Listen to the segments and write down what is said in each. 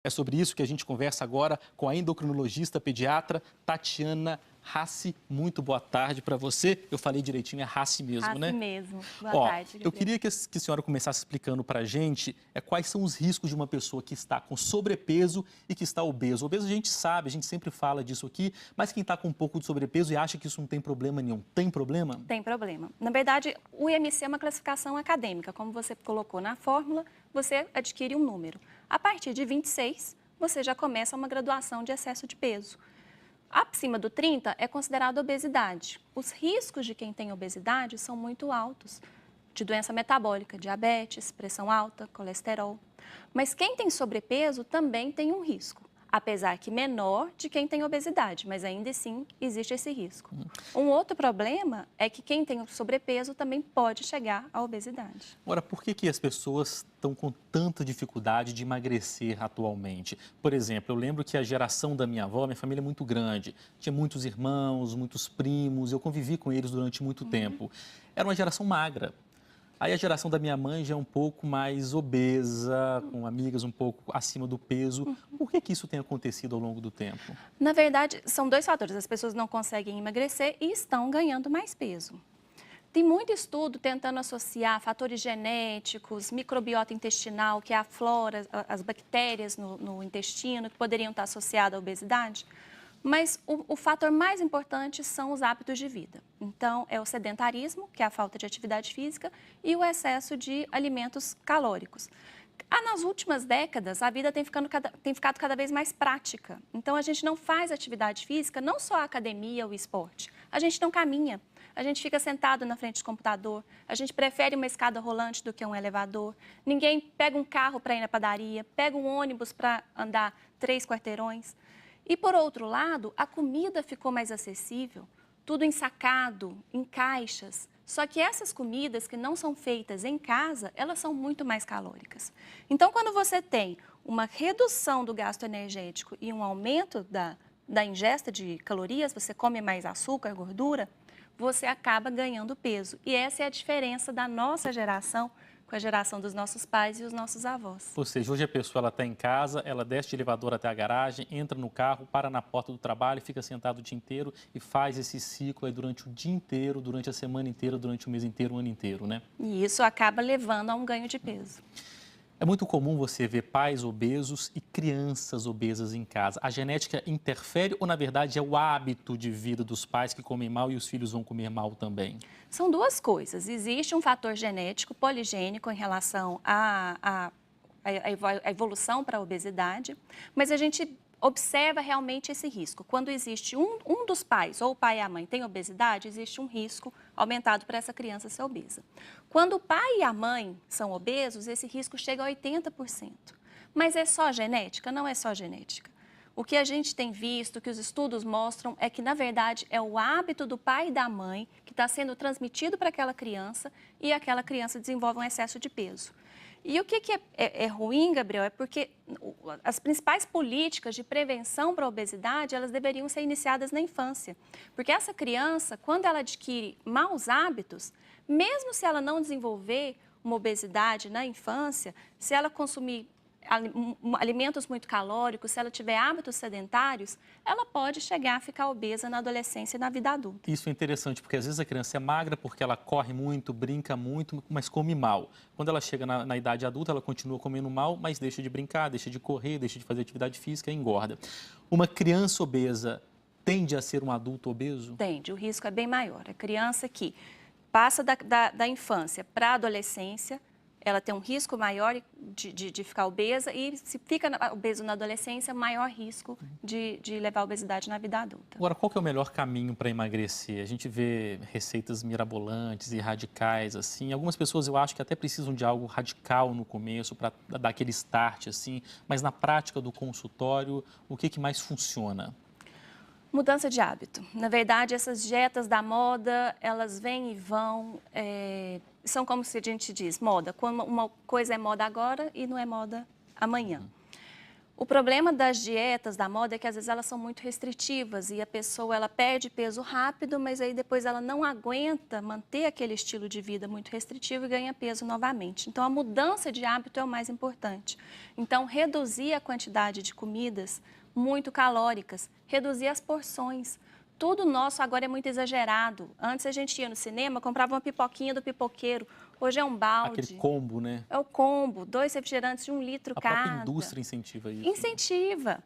É sobre isso que a gente conversa agora com a endocrinologista pediatra Tatiana Rassi. Muito boa tarde para você. Eu falei direitinho, é Rassi mesmo, Rassi né? mesmo. Boa Ó, tarde, eu Gabriel. queria que a senhora começasse explicando para a gente quais são os riscos de uma pessoa que está com sobrepeso e que está obeso. Obeso a gente sabe, a gente sempre fala disso aqui, mas quem está com um pouco de sobrepeso e acha que isso não tem problema nenhum, tem problema? Tem problema. Na verdade, o IMC é uma classificação acadêmica. Como você colocou na fórmula, você adquire um número. A partir de 26, você já começa uma graduação de excesso de peso. Acima do 30 é considerado obesidade. Os riscos de quem tem obesidade são muito altos, de doença metabólica, diabetes, pressão alta, colesterol. Mas quem tem sobrepeso também tem um risco, apesar que menor de quem tem obesidade, mas ainda assim existe esse risco. Um outro problema é que quem tem sobrepeso também pode chegar à obesidade. Agora, por que as pessoas estão com tanta dificuldade de emagrecer atualmente? Por exemplo, eu lembro que a geração da minha avó, minha família é muito grande, tinha muitos irmãos, muitos primos, eu convivi com eles durante muito tempo. Era uma geração magra. Aí a geração da minha mãe já é um pouco mais obesa, com amigas um pouco acima do peso. Por que isso tem acontecido ao longo do tempo? Na verdade, são dois fatores. As pessoas não conseguem emagrecer e estão ganhando mais peso. Tem muito estudo tentando associar fatores genéticos, microbiota intestinal, que é a flora, as bactérias no intestino, que poderiam estar associadas à obesidade. Mas o fator mais importante são os hábitos de vida. Então, é o sedentarismo, que é a falta de atividade física, e o excesso de alimentos calóricos. Nas últimas décadas, a vida tem ficado cada vez mais prática. Então, a gente não faz atividade física, não só a academia ou o esporte. A gente não caminha. A gente fica sentado na frente do computador, a gente prefere uma escada rolante do que um elevador. Ninguém pega um carro para ir na padaria, pega um ônibus para andar 3 quarteirões. E, por outro lado, a comida ficou mais acessível, tudo ensacado, em caixas. Só que essas comidas que não são feitas em casa, elas são muito mais calóricas. Então, quando você tem uma redução do gasto energético e um aumento da ingesta de calorias, você come mais açúcar, gordura, você acaba ganhando peso. E essa é a diferença da nossa geração com a geração dos nossos pais e os nossos avós. Ou seja, hoje a pessoa está em casa, ela desce de elevador até a garagem, entra no carro, para na porta do trabalho, fica sentado o dia inteiro e faz esse ciclo aí durante o dia inteiro, durante a semana inteira, durante o mês inteiro, o ano inteiro, né? E isso acaba levando a um ganho de peso. É muito comum você ver pais obesos e crianças obesas em casa. A genética interfere ou, na verdade, é o hábito de vida dos pais que comem mal e os filhos vão comer mal também? São duas coisas. Existe um fator genético poligênico em relação à evolução para a obesidade, mas a gente observa realmente esse risco. Quando existe um dos pais, ou o pai e a mãe, tem obesidade, existe um risco aumentado para essa criança ser obesa. Quando o pai e a mãe são obesos, esse risco chega a 80%. Mas é só genética? Não é só genética. O que a gente tem visto, que os estudos mostram, é que, na verdade, é o hábito do pai e da mãe que está sendo transmitido para aquela criança e aquela criança desenvolve um excesso de peso. E o que é ruim, Gabriel, é porque as principais políticas de prevenção para a obesidade, elas deveriam ser iniciadas na infância. Porque essa criança, quando ela adquire maus hábitos, mesmo se ela não desenvolver uma obesidade na infância, se ela consumir alimentos muito calóricos, se ela tiver hábitos sedentários, ela pode chegar a ficar obesa na adolescência e na vida adulta. Isso é interessante, porque às vezes a criança é magra porque ela corre muito, brinca muito, mas come mal. Quando ela chega na idade adulta, ela continua comendo mal, mas deixa de brincar, deixa de correr, deixa de fazer atividade física e engorda. Uma criança obesa tende a ser um adulto obeso? Tende, o risco é bem maior. A criança que passa da infância para a adolescência, ela tem um risco maior de ficar obesa e se fica obeso na adolescência, maior risco de levar a obesidade na vida adulta. Agora, qual que é o melhor caminho para emagrecer? A gente vê receitas mirabolantes e radicais, assim. Algumas pessoas eu acho que até precisam de algo radical no começo para dar aquele start, assim. Mas na prática do consultório, o que mais funciona? Mudança de hábito. Na verdade, essas dietas da moda, elas vêm e vão, são como se a gente diz, moda. Quando uma coisa é moda agora e não é moda amanhã. O problema das dietas da moda é que às vezes elas são muito restritivas e a pessoa ela perde peso rápido, mas aí depois ela não aguenta manter aquele estilo de vida muito restritivo e ganha peso novamente. Então a mudança de hábito é o mais importante. Então reduzir a quantidade de comidas muito calóricas, reduzir as porções. Tudo nosso agora é muito exagerado. Antes a gente ia no cinema, comprava uma pipoquinha do pipoqueiro. Hoje é um balde. Aquele combo, né? É o combo, 2 refrigerantes de 1 litro A cada. própria indústria incentiva isso. Incentiva.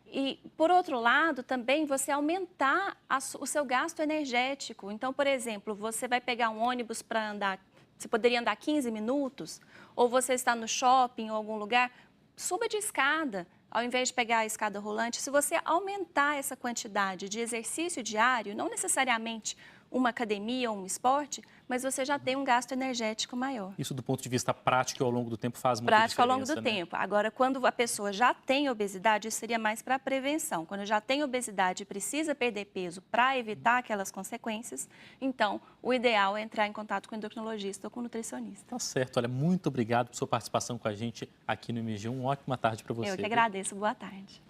E, por outro lado, também você aumentar o seu gasto energético. Então, por exemplo, você vai pegar um ônibus para andar, você poderia andar 15 minutos, ou você está no shopping ou algum lugar, suba de escada. Ao invés de pegar a escada rolante, se você aumentar essa quantidade de exercício diário, não necessariamente uma academia ou um esporte, mas você já tem um gasto energético maior. Isso do ponto de vista prático e ao longo do tempo faz muita Prático ao diferença, longo do né? tempo. Agora, quando a pessoa já tem obesidade, isso seria mais para prevenção. Quando já tem obesidade e precisa perder peso para evitar aquelas consequências, então o ideal é entrar em contato com o endocrinologista ou com o nutricionista. Tá certo. Olha, muito obrigado por sua participação com a gente aqui no MG. Uma ótima tarde para você. Eu que viu? agradeço. Boa tarde.